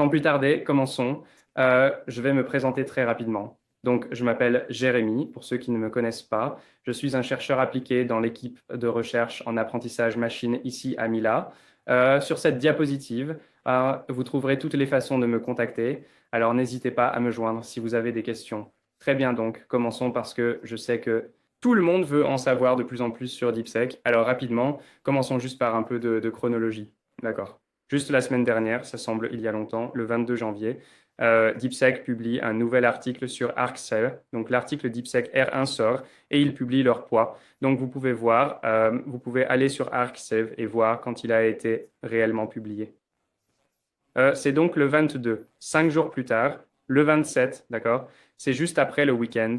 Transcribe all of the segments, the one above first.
Sans plus tarder, commençons. Je vais me présenter très rapidement. Donc, je m'appelle Jérémy, pour ceux qui ne me connaissent pas. Je suis un chercheur appliqué dans l'équipe de recherche en apprentissage machine ici à Mila. Sur cette diapositive, vous trouverez toutes les façons de me contacter. Alors, n'hésitez pas à me joindre si vous avez des questions. Très bien, donc, commençons parce que je sais que tout le monde veut en savoir de plus en plus sur DeepSec. Alors, rapidement, commençons juste par un peu de chronologie. D'accord. Juste la semaine dernière, ça semble il y a longtemps, le 22 janvier, DeepSec publie un nouvel article sur ArcSave. Donc l'article DeepSec R1 sort et il publie leur poids. Donc vous pouvez voir, vous pouvez aller sur ArcSave et voir quand il a été réellement publié. C'est donc le 22, 5 jours plus tard, le 27, d'accord? C'est juste après le week-end.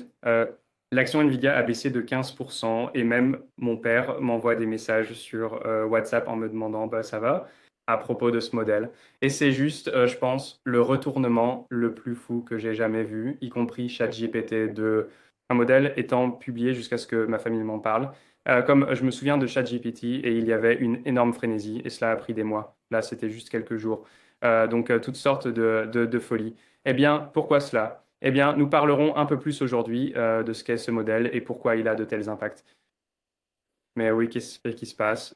L'action Nvidia a baissé de 15% et même mon père m'envoie des messages sur WhatsApp en me demandant bah, ça va à propos de ce modèle. Et c'est juste, je pense, le retournement le plus fou que j'ai jamais vu, y compris ChatGPT, de un modèle étant publié jusqu'à ce que ma famille m'en parle. Comme je me souviens de ChatGPT et il y avait une énorme frénésie et cela a pris des mois. Là, c'était juste quelques jours. Donc toutes sortes de folies. Eh bien, pourquoi cela? Eh bien, nous parlerons un peu plus aujourd'hui de ce qu'est ce modèle et pourquoi il a de tels impacts. Mais oui, qu'est-ce qui se passe?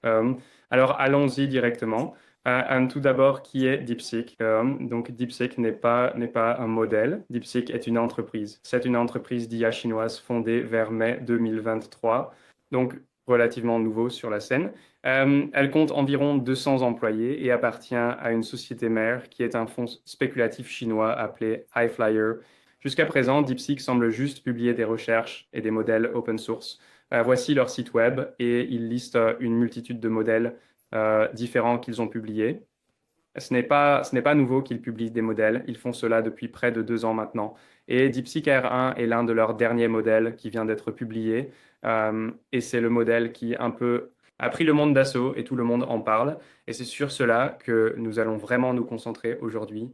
Alors, allons-y directement. Tout d'abord, qui est DeepSeek? Donc, DeepSeek n'est pas un modèle. DeepSeek est une entreprise. C'est une entreprise d'IA chinoise fondée vers mai 2023, donc relativement nouveau sur la scène. Elle compte environ 200 employés et appartient à une société mère qui est un fonds spéculatif chinois appelé Highflyer. Jusqu'à présent, DeepSeek semble juste publier des recherches et des modèles open source. Voici leur site web et ils listent une multitude de modèles différents qu'ils ont publiés. Ce n'est pas nouveau qu'ils publient des modèles, ils font cela depuis près de 2 ans maintenant. Et DeepSeek R1 est l'un de leurs derniers modèles qui vient d'être publié. Et c'est le modèle qui un peu a pris le monde d'assaut et tout le monde en parle. Et c'est sur cela que nous allons vraiment nous concentrer aujourd'hui.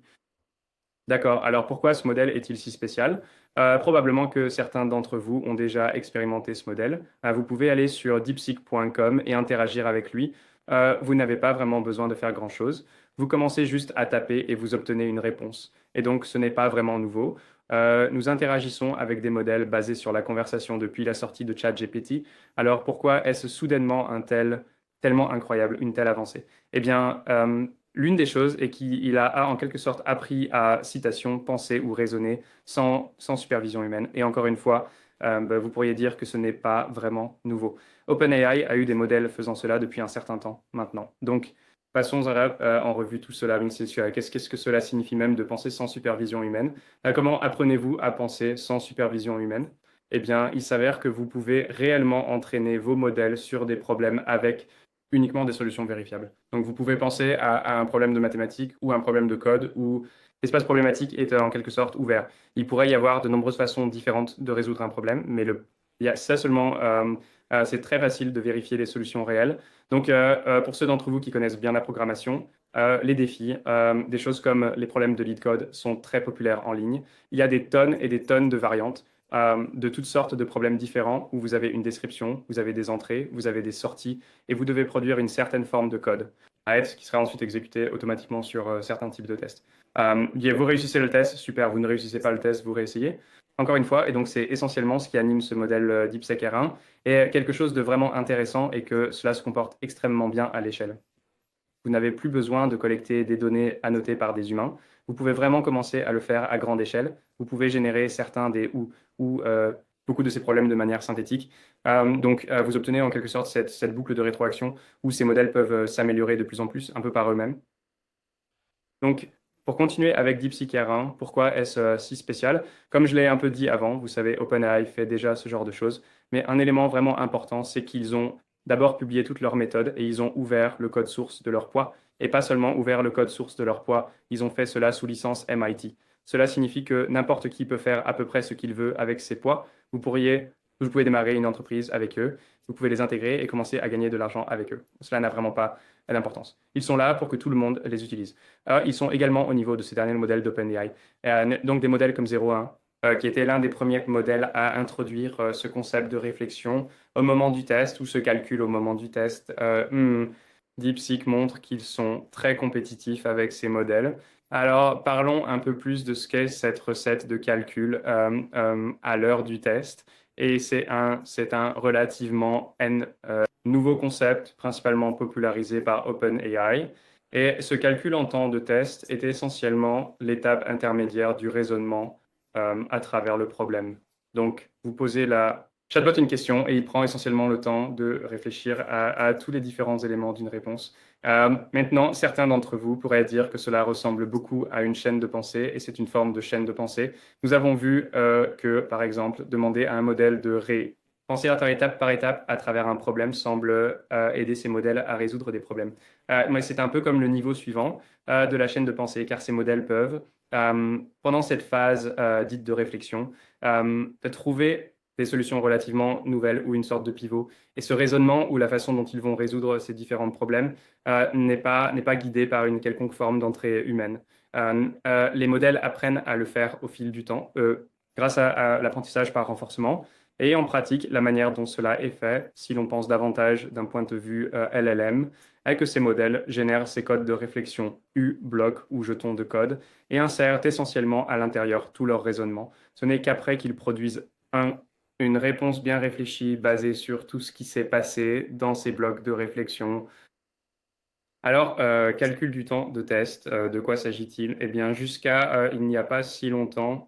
D'accord. Alors pourquoi ce modèle est-il si spécial? Probablement que certains d'entre vous ont déjà expérimenté ce modèle. Vous pouvez aller sur deepseek.com et interagir avec lui. Vous n'avez pas vraiment besoin de faire grand-chose. Vous commencez juste à taper et vous obtenez une réponse. Et donc ce n'est pas vraiment nouveau. Nous interagissons avec des modèles basés sur la conversation depuis la sortie de ChatGPT. Alors pourquoi est-ce soudainement tellement incroyable, une telle avancée? Eh bien, l'une des choses est qu'il a en quelque sorte appris à citation, penser ou raisonner sans supervision humaine. Et encore une fois, bah, vous pourriez dire que ce n'est pas vraiment nouveau. OpenAI a eu des modèles faisant cela depuis un certain temps maintenant. Donc, passons en revue tout cela. Qu'est-ce que cela signifie même de penser sans supervision humaine? Comment apprenez-vous à penser sans supervision humaine? Eh bien, il s'avère que vous pouvez réellement entraîner vos modèles sur des problèmes avec uniquement des solutions vérifiables. Donc vous pouvez penser à un problème de mathématiques ou un problème de code où l'espace problématique est en quelque sorte ouvert. Il pourrait y avoir de nombreuses façons différentes de résoudre un problème, mais il y a ça seulement, c'est très facile de vérifier les solutions réelles. Donc pour ceux d'entre vous qui connaissent bien la programmation, les défis, des choses comme les problèmes de lead code sont très populaires en ligne. Il y a des tonnes et des tonnes de variantes de toutes sortes de problèmes différents où vous avez une description, vous avez des entrées, vous avez des sorties et vous devez produire une certaine forme de code à être qui sera ensuite exécuté automatiquement sur certains types de tests. Vous réussissez le test, super, vous ne réussissez pas le test, vous réessayez. Encore une fois, et donc c'est essentiellement ce qui anime ce modèle DeepSeek R1 et quelque chose de vraiment intéressant et que cela se comporte extrêmement bien à l'échelle. Vous n'avez plus besoin de collecter des données annotées par des humains. Vous pouvez vraiment commencer à le faire à grande échelle. Vous pouvez générer certains ou beaucoup de ces problèmes de manière synthétique. Donc, vous obtenez en quelque sorte cette boucle de rétroaction où ces modèles peuvent s'améliorer de plus en plus, un peu par eux-mêmes. Donc, pour continuer avec DeepSeek R1, pourquoi est-ce si spécial? Comme je l'ai un peu dit avant, vous savez, OpenAI fait déjà ce genre de choses, mais un élément vraiment important, c'est qu'ils ont d'abord publié toutes leurs méthodes et ils ont ouvert le code source de leur poids. Et pas seulement ouvert le code source de leur poids, ils ont fait cela sous licence MIT. Cela signifie que n'importe qui peut faire à peu près ce qu'il veut avec ses poids. Vous pouvez démarrer une entreprise avec eux, vous pouvez les intégrer et commencer à gagner de l'argent avec eux. Cela n'a vraiment pas d'importance. Ils sont là pour que tout le monde les utilise. Ils sont également au niveau de ces derniers modèles d'OpenAI. Donc des modèles comme 0.1, qui était l'un des premiers modèles à introduire ce concept de réflexion au moment du test ou ce calcul au moment du test. DeepSeek montre qu'ils sont très compétitifs avec ces modèles Alors, parlons un peu plus de ce qu'est cette recette de calcul à l'heure du test. Et c'est un relativement nouveau concept, principalement popularisé par OpenAI. Et ce calcul en temps de test est essentiellement l'étape intermédiaire du raisonnement à travers le problème. Donc, vous posez la chatbot une question et il prend essentiellement le temps de réfléchir à tous les différents éléments d'une réponse. Maintenant, certains d'entre vous pourraient dire que cela ressemble beaucoup à une chaîne de pensée et c'est une forme de chaîne de pensée. Nous avons vu que, par exemple, demander à un modèle de penser étape par étape à travers un problème semble aider ces modèles à résoudre des problèmes. Mais c'est un peu comme le niveau suivant de la chaîne de pensée, car ces modèles peuvent, pendant cette phase dite de réflexion, trouver des solutions relativement nouvelles ou une sorte de pivot. Et ce raisonnement ou la façon dont ils vont résoudre ces différents problèmes n'est pas guidé par une quelconque forme d'entrée humaine. Les modèles apprennent à le faire au fil du temps, grâce à l'apprentissage par renforcement. Et en pratique, la manière dont cela est fait, si l'on pense davantage d'un point de vue LLM, est que ces modèles génèrent ces codes de réflexion U, blocs ou jetons de code et insèrent essentiellement à l'intérieur tout leur raisonnement. Ce n'est qu'après qu'ils produisent une réponse bien réfléchie basée sur tout ce qui s'est passé dans ces blocs de réflexion. Alors, calcul du temps de test, de quoi s'agit-il? Eh bien, jusqu'à il n'y a pas si longtemps,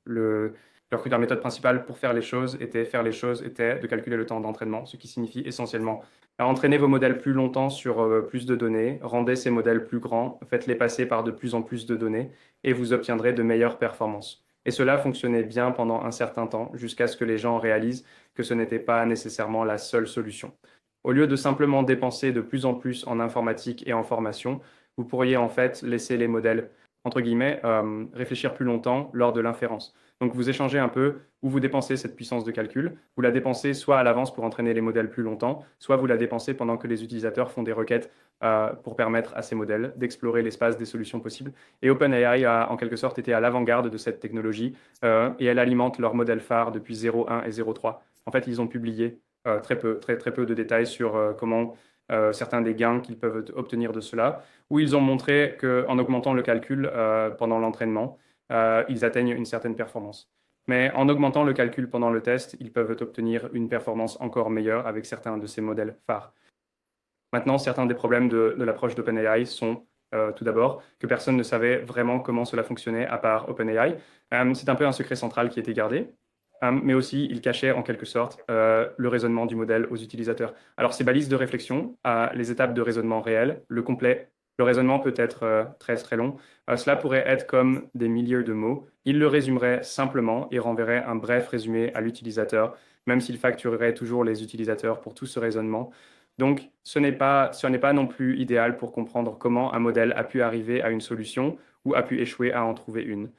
leur méthode principale pour faire les choses était de calculer le temps d'entraînement, ce qui signifie essentiellement entraîner vos modèles plus longtemps sur plus de données, rendez ces modèles plus grands, faites-les passer par de plus en plus de données et vous obtiendrez de meilleures performances. Et cela fonctionnait bien pendant un certain temps, jusqu'à ce que les gens réalisent que ce n'était pas nécessairement la seule solution. Au lieu de simplement dépenser de plus en plus en informatique et en formation, vous pourriez en fait laisser les modèles, entre guillemets, réfléchir plus longtemps lors de l'inférence. Donc vous échangez un peu où vous dépensez cette puissance de calcul. Vous la dépensez soit à l'avance pour entraîner les modèles plus longtemps, soit vous la dépensez pendant que les utilisateurs font des requêtes pour permettre à ces modèles d'explorer l'espace des solutions possibles. Et OpenAI a en quelque sorte été à l'avant-garde de cette technologie et elle alimente leurs modèles phares depuis 0.1 et 0.3. En fait, ils ont publié très peu de détails sur comment certains des gains qu'ils peuvent obtenir de cela, où ils ont montré qu'en augmentant le calcul pendant l'entraînement, ils atteignent une certaine performance. Mais en augmentant le calcul pendant le test, ils peuvent obtenir une performance encore meilleure avec certains de ces modèles phares. Maintenant, certains des problèmes de l'approche d'OpenAI sont tout d'abord que personne ne savait vraiment comment cela fonctionnait à part OpenAI. C'est un peu un secret central qui était gardé. Mais aussi, il cachait en quelque sorte le raisonnement du modèle aux utilisateurs. Alors, ces balises de réflexion, les étapes de raisonnement réel, le complet, le raisonnement peut être très très long. Cela pourrait être comme des milliers de mots. Il le résumerait simplement et renverrait un bref résumé à l'utilisateur, même s'il facturerait toujours les utilisateurs pour tout ce raisonnement. Donc, ce n'est pas non plus idéal pour comprendre comment un modèle a pu arriver à une solution ou a pu échouer à en trouver une.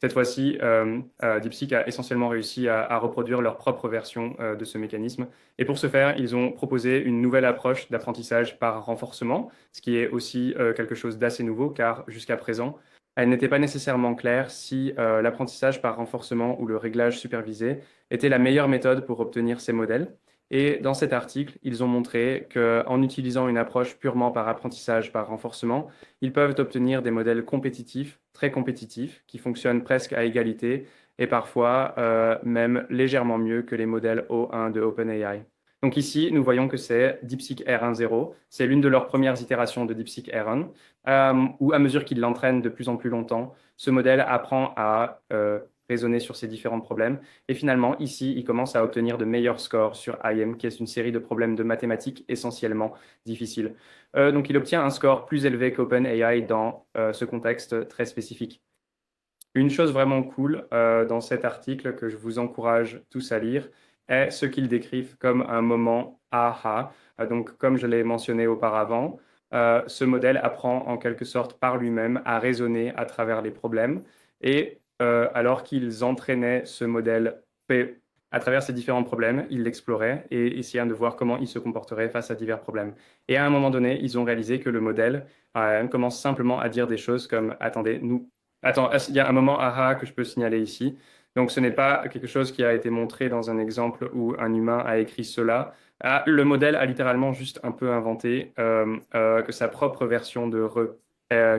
Cette fois-ci, DeepSeek a essentiellement réussi à reproduire leur propre version de ce mécanisme. Et pour ce faire, ils ont proposé une nouvelle approche d'apprentissage par renforcement, ce qui est aussi quelque chose d'assez nouveau, car jusqu'à présent, elle n'était pas nécessairement claire si l'apprentissage par renforcement ou le réglage supervisé était la meilleure méthode pour obtenir ces modèles. Et dans cet article, ils ont montré qu'en utilisant une approche purement par apprentissage par renforcement, ils peuvent obtenir des modèles compétitifs, très compétitifs, qui fonctionnent presque à égalité et parfois même légèrement mieux que les modèles O1 de OpenAI. Donc ici, nous voyons que c'est DeepSeek R1.0. C'est l'une de leurs premières itérations de DeepSeek R1, où à mesure qu'ils l'entraînent de plus en plus longtemps, ce modèle apprend à raisonner sur ces différents problèmes. Et finalement, ici, il commence à obtenir de meilleurs scores sur IM, qui est une série de problèmes de mathématiques essentiellement difficiles. Donc, il obtient un score plus élevé qu'OpenAI dans ce contexte très spécifique. Une chose vraiment cool dans cet article que je vous encourage tous à lire est ce qu'ils décrivent comme un moment aha. Donc, comme je l'ai mentionné auparavant, ce modèle apprend en quelque sorte par lui-même à raisonner à travers les problèmes. Et alors qu'ils entraînaient ce modèle à travers ces différents problèmes, ils l'exploraient et essayaient de voir comment il se comporterait face à divers problèmes. Et à un moment donné, ils ont réalisé que le modèle commence simplement à dire des choses comme attendez, attends, il y a un moment aha que je peux signaler ici. Donc, ce n'est pas quelque chose qui a été montré dans un exemple où un humain a écrit cela. Le modèle a littéralement juste un peu inventé que sa propre version de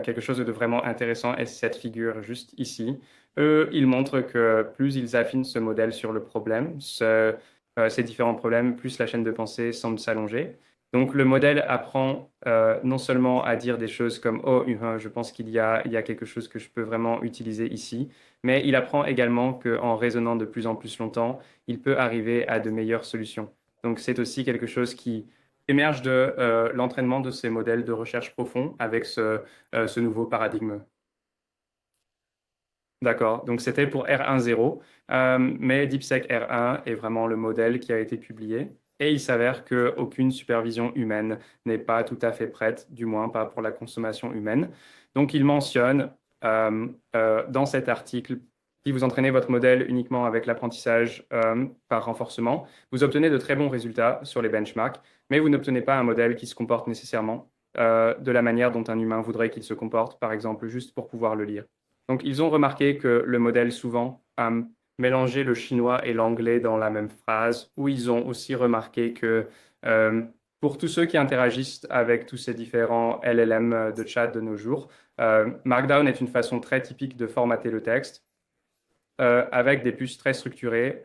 Quelque chose de vraiment intéressant est cette figure juste ici. Eux, ils montrent que plus ils affinent ce modèle sur le problème, ces différents problèmes, plus la chaîne de pensée semble s'allonger. Donc le modèle apprend non seulement à dire des choses comme «Oh, je pense il y a quelque chose que je peux vraiment utiliser ici», mais il apprend également qu'en raisonnant de plus en plus longtemps, il peut arriver à de meilleures solutions. Donc c'est aussi quelque chose qui émerge de l'entraînement de ces modèles de recherche profond avec ce nouveau paradigme. D'accord, donc c'était pour R1.0, mais DeepSeek R1 est vraiment le modèle qui a été publié. Et il s'avère qu'aucune supervision humaine n'est pas tout à fait prête, du moins pas pour la consommation humaine. Donc il mentionne dans cet article, si vous entraînez votre modèle uniquement avec l'apprentissage par renforcement, vous obtenez de très bons résultats sur les benchmarks, mais vous n'obtenez pas un modèle qui se comporte nécessairement de la manière dont un humain voudrait qu'il se comporte, par exemple, juste pour pouvoir le lire. Donc, ils ont remarqué que le modèle souvent a mélangé le chinois et l'anglais dans la même phrase, ou ils ont aussi remarqué que euh, pour tous ceux qui interagissent avec tous ces différents LLM de chat de nos jours, Markdown est une façon très typique de formater le texte avec des puces très structurées,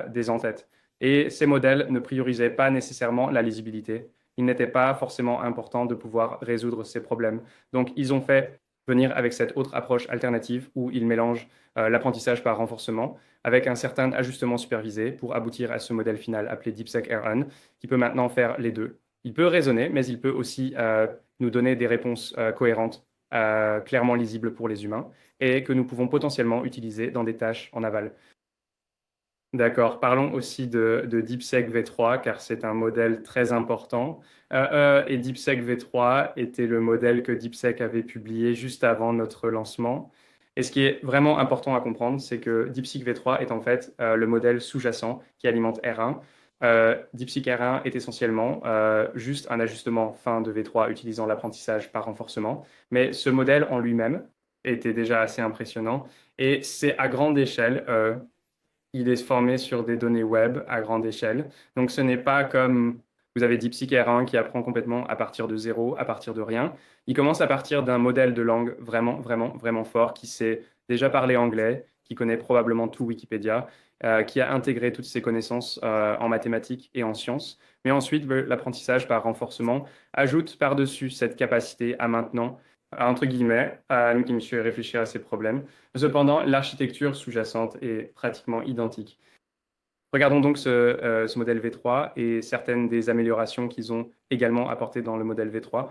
des entêtes. Et ces modèles ne priorisaient pas nécessairement la lisibilité. Il n'était pas forcément important de pouvoir résoudre ces problèmes. Donc, ils ont fait venir avec cette autre approche alternative où ils mélangent l'apprentissage par renforcement avec un certain ajustement supervisé pour aboutir à ce modèle final appelé DeepSeek R1 qui peut maintenant faire les deux. Il peut raisonner, mais il peut aussi nous donner des réponses cohérentes, clairement lisibles pour les humains et que nous pouvons potentiellement utiliser dans des tâches en aval. D'accord, parlons aussi de DeepSeek V3, car c'est un modèle très important. Et DeepSeek V3 était le modèle que DeepSeek avait publié juste avant notre lancement. Et ce qui est vraiment important à comprendre, c'est que DeepSeek V3 est en fait le modèle sous-jacent qui alimente R1. DeepSeek R1 est essentiellement juste un ajustement fin de V3 utilisant l'apprentissage par renforcement. Mais ce modèle en lui-même était déjà assez impressionnant. Et c'est à grande échelle. Il est formé sur des données web à grande échelle. Donc, ce n'est pas comme vous avez DeepSeek R1 qui apprend complètement à partir de zéro, à partir de rien. Il commence à partir d'un modèle de langue vraiment, vraiment, vraiment fort qui sait déjà parler anglais, qui connaît probablement tout Wikipédia, qui a intégré toutes ses connaissances en mathématiques et en sciences. Mais ensuite, l'apprentissage par renforcement ajoute par-dessus cette capacité à maintenant, entre guillemets, à nous qui me suis réfléchir à ces problèmes. Cependant, l'architecture sous-jacente est pratiquement identique. Regardons donc ce modèle V3 et certaines des améliorations qu'ils ont également apportées dans le modèle V3,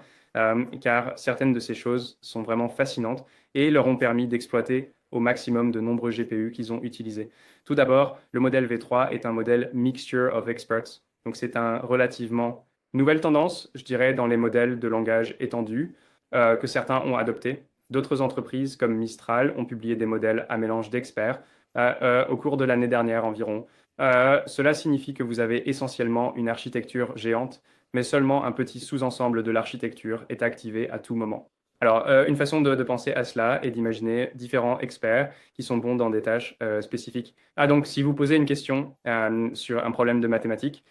car certaines de ces choses sont vraiment fascinantes et leur ont permis d'exploiter au maximum de nombreux GPU qu'ils ont utilisés. Tout d'abord, le modèle V3 est un modèle Mixture of Experts, donc c'est un relativement nouvelle tendance, je dirais, dans les modèles de langage étendus que certains ont adopté. D'autres entreprises comme Mistral ont publié des modèles à mélange d'experts au cours de l'année dernière environ. Cela signifie que vous avez essentiellement une architecture géante, mais seulement un petit sous-ensemble de l'architecture est activé à tout moment. Alors, une façon de penser à cela est d'imaginer différents experts qui sont bons dans des tâches spécifiques. Ah, donc, si vous posez une question sur un problème de mathématiques,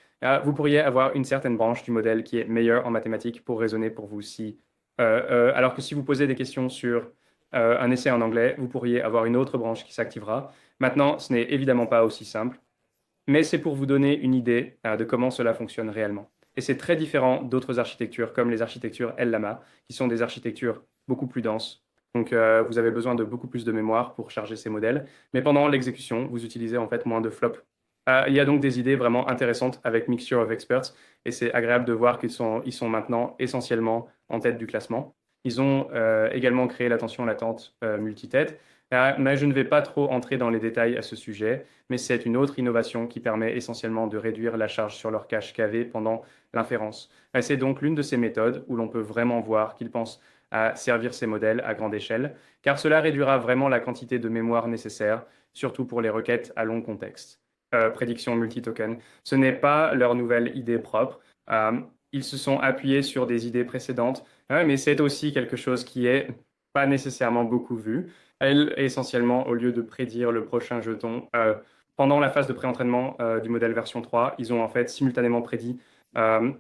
vous pourriez avoir une certaine branche du modèle qui est meilleure en mathématiques pour raisonner pour vous. Alors que si vous posez des questions sur un essai en anglais, vous pourriez avoir une autre branche qui s'activera. Maintenant, ce n'est évidemment pas aussi simple mais c'est pour vous donner une idée de comment cela fonctionne réellement. Et c'est très différent d'autres architectures, comme les architectures LLaMA, qui sont des architectures beaucoup plus denses. Donc, vous avez besoin de beaucoup plus de mémoire pour charger ces modèles. Mais pendant l'exécution, vous utilisez en fait moins de flops. Il y a donc des idées vraiment intéressantes avec Mixture of Experts, et c'est agréable de voir ils sont maintenant essentiellement en tête du classement. Ils ont également créé l'attention latente multitête, mais je ne vais pas trop entrer dans les détails à ce sujet mais c'est une autre innovation qui permet essentiellement de réduire la charge sur leur cache KV pendant l'inférence. C'est donc l'une de ces méthodes où l'on peut vraiment voir qu'ils pensent à servir ces modèles à grande échelle, car cela réduira vraiment la quantité de mémoire nécessaire, surtout pour les requêtes à long contexte. Prédiction multi-token. Ce n'est pas leur nouvelle idée propre. Ils se sont appuyés sur des idées précédentes, mais c'est aussi quelque chose qui est pas nécessairement beaucoup vu. Elle, essentiellement, au lieu de prédire le prochain jeton, pendant la phase de pré-entraînement du modèle version 3, ils ont en fait simultanément prédit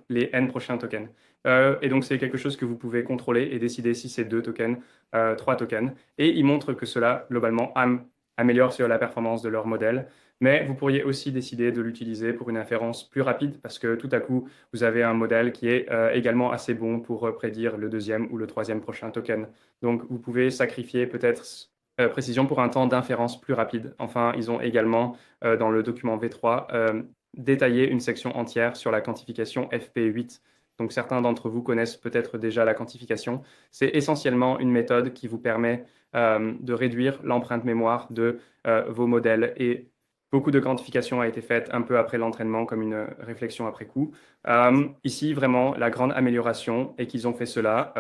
les N prochains tokens. Et donc, c'est quelque chose que vous pouvez contrôler et décider si c'est 2 tokens, 3 tokens. Et ils montrent que cela, globalement, améliore sur la performance de leur modèle. Mais vous pourriez aussi décider de l'utiliser pour une inférence plus rapide parce que tout à coup, vous avez un modèle qui est également assez bon pour prédire le deuxième ou le troisième prochain token. Donc, vous pouvez sacrifier peut-être précision pour un temps d'inférence plus rapide. Enfin, ils ont également, dans le document V3, détaillé une section entière sur la quantification FP8. Donc, certains d'entre vous connaissent peut-être déjà la quantification. C'est essentiellement une méthode qui vous permet de réduire l'empreinte mémoire de vos modèles. Et beaucoup de quantification a été faite un peu après l'entraînement, comme une réflexion après coup. Ici, vraiment, la grande amélioration est qu'ils ont fait cela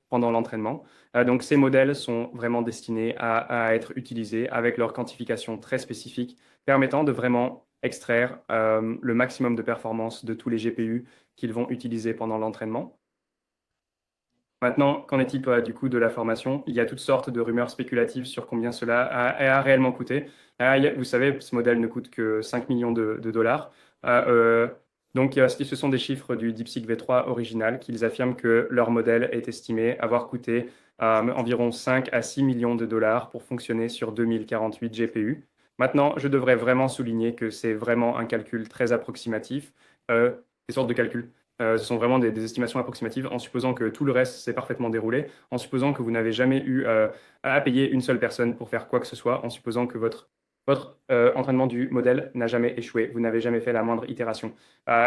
pendant l'entraînement. Donc, ces modèles sont vraiment destinés à être utilisés avec leur quantification très spécifique, permettant de vraiment extraire le maximum de performance de tous les GPU qu'ils vont utiliser pendant l'entraînement. Maintenant, qu'en est-il du coût de la formation? Il y a toutes sortes de rumeurs spéculatives sur combien cela a réellement coûté. Vous savez, ce modèle ne coûte que 5 millions de dollars. Donc, ce sont des chiffres du DeepSeek V3 original qu'ils affirment que leur modèle est estimé avoir coûté environ 5 à 6 millions de dollars pour fonctionner sur 2048 GPU. Maintenant, je devrais vraiment souligner que c'est vraiment un calcul très approximatif, des sortes de calculs. Ce sont vraiment des estimations approximatives en supposant que tout le reste s'est parfaitement déroulé, en supposant que vous n'avez jamais eu à payer une seule personne pour faire quoi que ce soit, en supposant que votre entraînement du modèle n'a jamais échoué, vous n'avez jamais fait la moindre itération.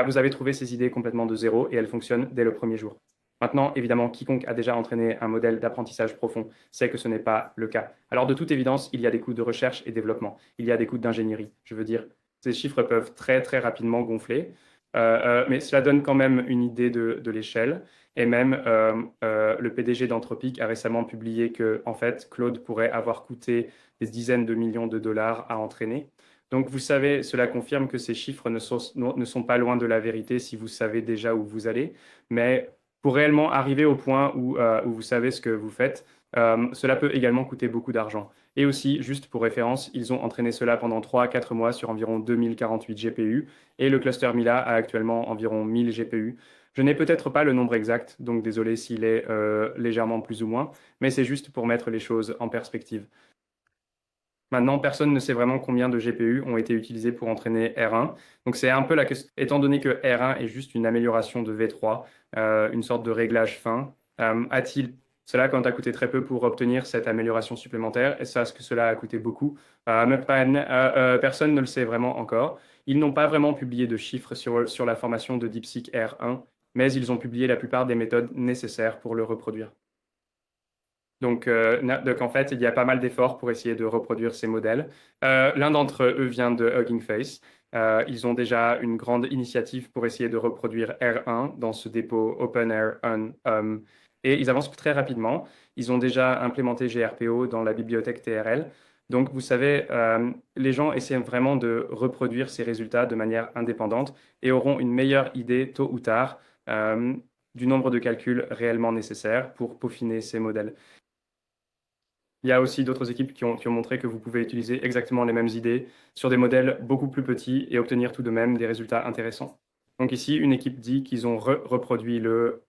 Vous avez trouvé ces idées complètement de zéro et elles fonctionnent dès le premier jour. Maintenant, évidemment, quiconque a déjà entraîné un modèle d'apprentissage profond sait que ce n'est pas le cas. Alors, de toute évidence, il y a des coûts de recherche et développement. Il y a des coûts d'ingénierie. Je veux dire, ces chiffres peuvent très, très rapidement gonfler. Mais cela donne quand même une idée de l'échelle. Et même le PDG d'Anthropic a récemment publié que, en fait, Claude pourrait avoir coûté des dizaines de millions de dollars à entraîner. Donc, vous savez, cela confirme que ces chiffres ne sont pas loin de la vérité si vous savez déjà où vous allez. Mais pour réellement arriver au point où vous savez ce que vous faites, cela peut également coûter beaucoup d'argent. Et aussi, juste pour référence, ils ont entraîné cela pendant 3 à 4 mois sur environ 2048 GPU et le cluster Mila a actuellement environ 1000 GPU. Je n'ai peut-être pas le nombre exact, donc désolé s'il est légèrement plus ou moins, mais c'est juste pour mettre les choses en perspective. Maintenant, personne ne sait vraiment combien de GPU ont été utilisés pour entraîner R1. Donc c'est un peu la question, étant donné que R1 est juste une amélioration de V3, une sorte de réglage fin, a-t-il cela quand a coûté très peu pour obtenir cette amélioration supplémentaire? Est-ce que cela a coûté beaucoup? Personne ne le sait vraiment encore. Ils n'ont pas vraiment publié de chiffres sur la formation de DeepSeek R1, mais ils ont publié la plupart des méthodes nécessaires pour le reproduire. Donc, en fait, il y a pas mal d'efforts pour essayer de reproduire ces modèles. L'un d'entre eux vient de Hugging Face. Ils ont déjà une grande initiative pour essayer de reproduire R1 dans ce dépôt OpenR1. Et ils avancent très rapidement. Ils ont déjà implémenté GRPO dans la bibliothèque TRL. Donc, vous savez, les gens essaient vraiment de reproduire ces résultats de manière indépendante et auront une meilleure idée tôt ou tard du nombre de calculs réellement nécessaires pour peaufiner ces modèles. Il y a aussi d'autres équipes qui ont montré que vous pouvez utiliser exactement les mêmes idées sur des modèles beaucoup plus petits et obtenir tout de même des résultats intéressants. Donc ici, une équipe dit qu'ils ont reproduit le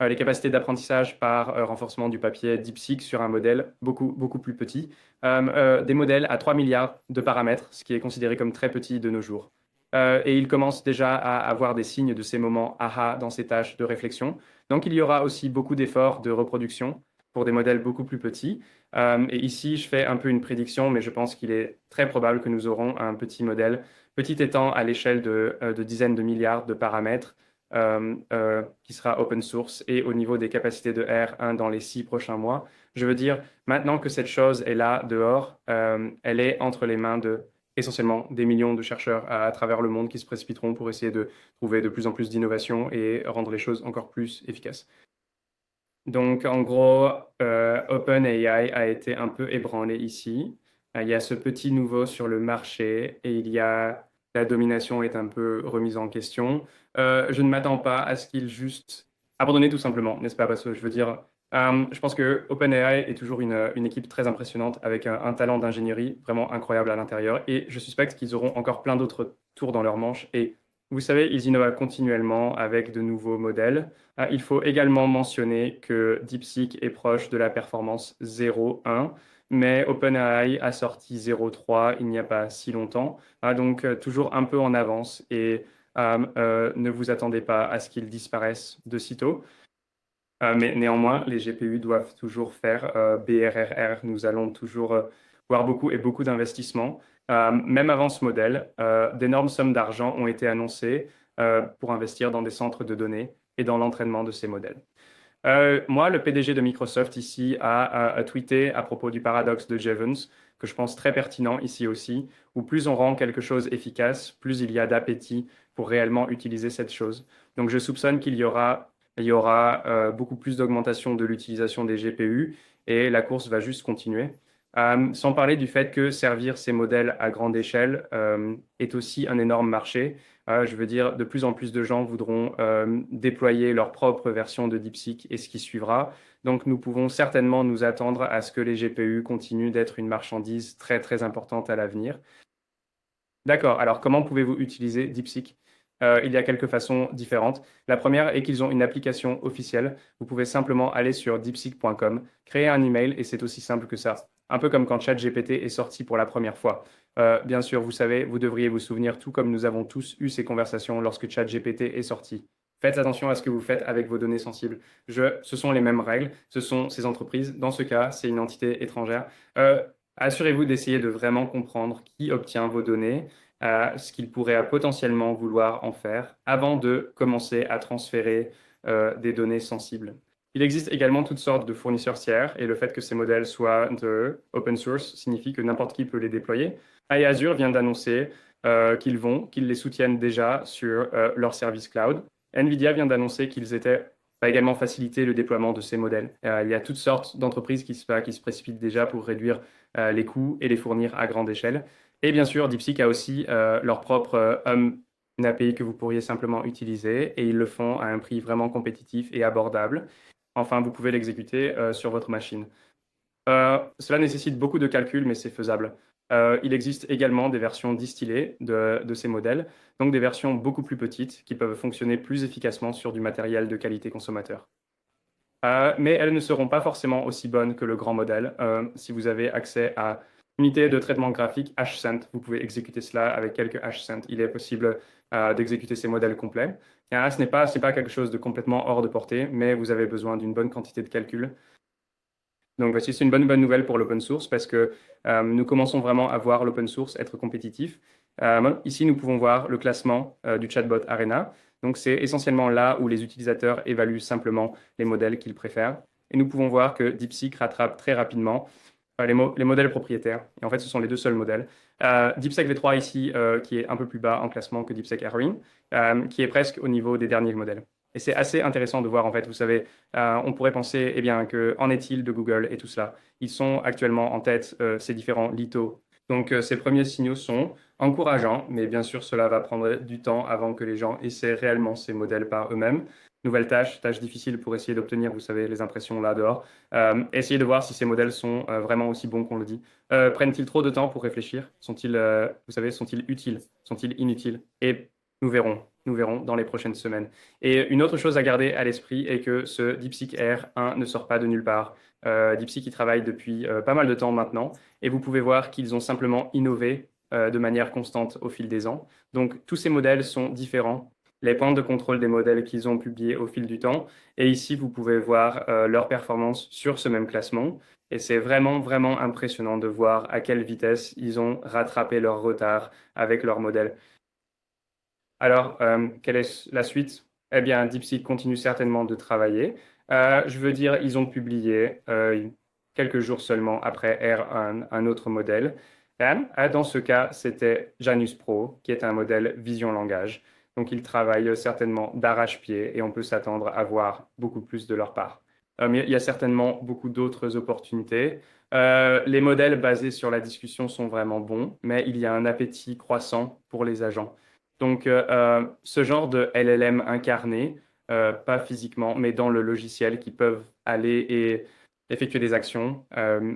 les capacités d'apprentissage par renforcement du papier DeepSeek sur un modèle beaucoup plus petit, des modèles à 3 milliards de paramètres, ce qui est considéré comme très petit de nos jours. Et ils commencent déjà à avoir des signes de ces moments aha dans ces tâches de réflexion. Donc il y aura aussi beaucoup d'efforts de reproduction pour des modèles beaucoup plus petits. Et ici, je fais un peu une prédiction, mais je pense qu'il est très probable que nous aurons un petit modèle, petit étant à l'échelle de dizaines de milliards de paramètres, qui sera open source et au niveau des capacités de R1 dans les 6 prochains mois. Je veux dire, maintenant que cette chose est là dehors, elle est entre les mains de essentiellement des millions de chercheurs à travers le monde qui se précipiteront pour essayer de trouver de plus en plus d'innovations et rendre les choses encore plus efficaces. Donc, en gros, OpenAI a été un peu ébranlé ici. Il y a ce petit nouveau sur le marché et il y a la domination est un peu remise en question. Je ne m'attends pas à ce qu'il juste abandonne tout simplement, n'est-ce pas? Parce que je veux dire, je pense que OpenAI est toujours une équipe très impressionnante avec un talent d'ingénierie vraiment incroyable à l'intérieur et je suspecte qu'ils auront encore plein d'autres tours dans leur manche et Vous savez, ils innovent continuellement avec de nouveaux modèles. Il faut également mentionner que DeepSeek est proche de la performance 0.1, mais OpenAI a sorti 0.3 il n'y a pas si longtemps. Donc toujours un peu en avance et ne vous attendez pas à ce qu'ils disparaissent de sitôt. Mais néanmoins, les GPU doivent toujours faire BRRR. Nous allons toujours voir beaucoup et beaucoup d'investissements. Même avant ce modèle, d'énormes sommes d'argent ont été annoncées pour investir dans des centres de données et dans l'entraînement de ces modèles. Moi, le PDG de Microsoft ici a tweeté à propos du paradoxe de Jevons, que je pense très pertinent ici aussi, où plus on rend quelque chose efficace, plus il y a d'appétit pour réellement utiliser cette chose. Donc je soupçonne qu'il y aura beaucoup plus d'augmentation de l'utilisation des GPU et la course va juste continuer. Sans parler du fait que servir ces modèles à grande échelle est aussi un énorme marché. Je veux dire, de plus en plus de gens voudront déployer leur propre version de DeepSeek et ce qui suivra. Donc, nous pouvons certainement nous attendre à ce que les GPU continuent d'être une marchandise très, très importante à l'avenir. D'accord. Alors, comment pouvez-vous utiliser DeepSeek? Il y a quelques façons différentes. La première est qu'ils ont une application officielle. Vous pouvez simplement aller sur deepseek.com, créer un email et c'est aussi simple que ça. Un peu comme quand ChatGPT est sorti pour la première fois. Bien sûr, vous savez, vous devriez vous souvenir, tout comme nous avons tous eu ces conversations lorsque ChatGPT est sorti. Faites attention à ce que vous faites avec vos données sensibles. Ce sont les mêmes règles, ce sont ces entreprises. Dans ce cas, c'est une entité étrangère. Assurez-vous d'essayer de vraiment comprendre qui obtient vos données, ce qu'ils pourraient potentiellement vouloir en faire avant de commencer à transférer des données sensibles. Il existe également toutes sortes de fournisseurs tiers et le fait que ces modèles soient de open source signifie que n'importe qui peut les déployer. Et Azure vient d'annoncer qu'ils les soutiennent déjà sur leur service cloud. Nvidia vient d'annoncer qu'ils étaient va également faciliter le déploiement de ces modèles. Il y a toutes sortes d'entreprises qui se précipitent déjà pour réduire les coûts et les fournir à grande échelle. Et bien sûr, DeepSeek a aussi leur propre une API que vous pourriez simplement utiliser et ils le font à un prix vraiment compétitif et abordable. Enfin, vous pouvez l'exécuter sur votre machine. Cela nécessite beaucoup de calculs, mais c'est faisable. Il existe également des versions distillées de ces modèles, donc des versions beaucoup plus petites qui peuvent fonctionner plus efficacement sur du matériel de qualité consommateur. Mais elles ne seront pas forcément aussi bonnes que le grand modèle. Si vous avez accès à une unité de traitement graphique HCent, vous pouvez exécuter cela avec quelques HCent. Il est possible d'exécuter ces modèles complets. Ce n'est pas quelque chose de complètement hors de portée, mais vous avez besoin d'une bonne quantité de calcul. Donc voici, c'est une bonne nouvelle pour l'open source parce que nous commençons vraiment à voir l'open source être compétitif. Ici, nous pouvons voir le classement du chatbot Arena. Donc c'est essentiellement là où les utilisateurs évaluent simplement les modèles qu'ils préfèrent. Et nous pouvons voir que DeepSeek rattrape très rapidement les modèles propriétaires. Et en fait, ce sont les deux seuls modèles. DeepSeek V3 ici, qui est un peu plus bas en classement que DeepSeek Heroine, qui est presque au niveau des derniers modèles. Et c'est assez intéressant de voir, en fait, vous savez, on pourrait penser, eh bien, qu'en est-il de Google et tout cela? Ils sont actuellement en tête ces différents lithos. Donc, ces premiers signaux sont encourageants, mais bien sûr, cela va prendre du temps avant que les gens essaient réellement ces modèles par eux-mêmes. Nouvelle tâche difficile pour essayer d'obtenir, vous savez, les impressions là dehors. Essayez de voir si ces modèles sont vraiment aussi bons qu'on le dit. Prennent-ils trop de temps pour réfléchir? Sont-ils, vous savez, sont-ils utiles? Sont-ils inutiles? Et nous verrons dans les prochaines semaines. Et une autre chose à garder à l'esprit est que ce DeepSeek R1 ne sort pas de nulle part. DeepSeek y travaille depuis pas mal de temps maintenant, et vous pouvez voir qu'ils ont simplement innové de manière constante au fil des ans. Donc tous ces modèles sont différents, les points de contrôle des modèles qu'ils ont publiés au fil du temps, et ici vous pouvez voir leur performance sur ce même classement. Et c'est vraiment, vraiment impressionnant de voir à quelle vitesse ils ont rattrapé leur retard avec leur modèle. Alors, quelle est la suite? Eh bien, DeepSeek continue certainement de travailler. Je veux dire, ils ont publié quelques jours seulement après R1 un autre modèle. Dans ce cas, c'était Janus Pro, qui est un modèle vision langage. Donc, ils travaillent certainement d'arrache-pied et on peut s'attendre à voir beaucoup plus de leur part. Mais il y a certainement beaucoup d'autres opportunités. Les modèles basés sur la discussion sont vraiment bons, mais il y a un appétit croissant pour les agents. Donc, ce genre de LLM incarné, pas physiquement, mais dans le logiciel, qui peuvent aller et effectuer des actions,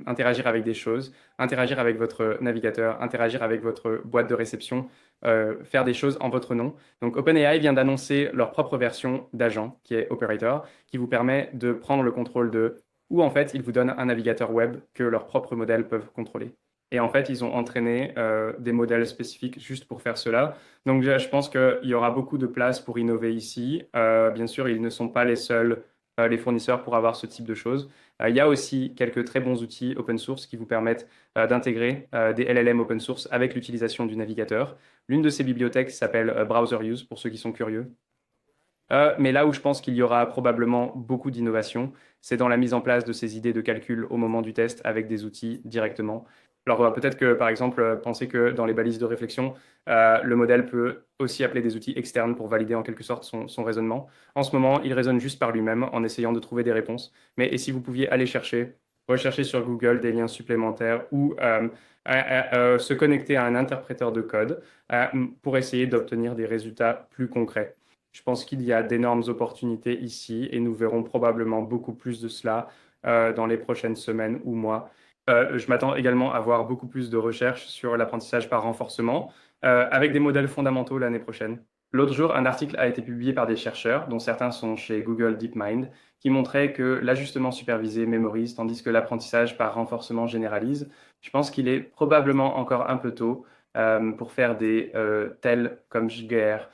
interagir avec des choses, interagir avec votre navigateur, interagir avec votre boîte de réception, faire des choses en votre nom. Donc OpenAI vient d'annoncer leur propre version d'agent, qui est Operator, qui vous permet de prendre le contrôle de ou en fait, ils vous donnent un navigateur web que leurs propres modèles peuvent contrôler. Et en fait, ils ont entraîné des modèles spécifiques juste pour faire cela. Donc, je pense qu'il y aura beaucoup de place pour innover ici. Bien sûr, ils ne sont pas les seuls, les fournisseurs pour avoir ce type de choses. Il y a aussi quelques très bons outils open source qui vous permettent d'intégrer des LLM open source avec l'utilisation du navigateur. L'une de ces bibliothèques s'appelle BrowserUse pour ceux qui sont curieux. Mais là où je pense qu'il y aura probablement beaucoup d'innovation, c'est dans la mise en place de ces idées de calcul au moment du test avec des outils directement. Alors peut-être que, par exemple, pensez que dans les balises de réflexion, le modèle peut aussi appeler des outils externes pour valider en quelque sorte son raisonnement. En ce moment, il raisonne juste par lui-même en essayant de trouver des réponses. Mais et si vous pouviez aller chercher, rechercher sur Google des liens supplémentaires ou se connecter à un interpréteur de code pour essayer d'obtenir des résultats plus concrets. Je pense qu'il y a d'énormes opportunités ici et nous verrons probablement beaucoup plus de cela dans les prochaines semaines ou mois. Je m'attends également à voir beaucoup plus de recherches sur l'apprentissage par renforcement avec des modèles fondamentaux l'année prochaine. L'autre jour, un article a été publié par des chercheurs, dont certains sont chez Google DeepMind, qui montrait que l'ajustement supervisé mémorise, tandis que l'apprentissage par renforcement généralise. Je pense qu'il est probablement encore un peu tôt pour faire des tels comme JGR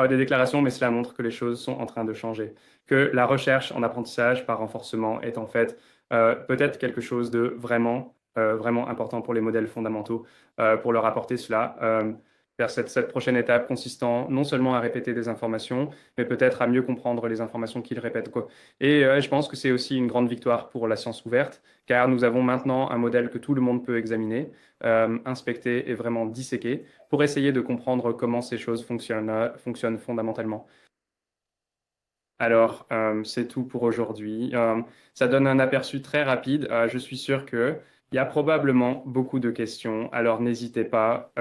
des déclarations, mais cela montre que les choses sont en train de changer. Que la recherche en apprentissage par renforcement est en fait peut-être quelque chose de vraiment important pour les modèles fondamentaux, pour leur apporter cela, vers cette prochaine étape consistant non seulement à répéter des informations, mais peut-être à mieux comprendre les informations qu'ils répètent, quoi. Et je pense que c'est aussi une grande victoire pour la science ouverte, car nous avons maintenant un modèle que tout le monde peut examiner, inspecter et vraiment disséquer pour essayer de comprendre comment ces choses fonctionnent fondamentalement. Alors, c'est tout pour aujourd'hui. Ça donne un aperçu très rapide. Je suis sûr qu'il y a probablement beaucoup de questions, alors n'hésitez pas.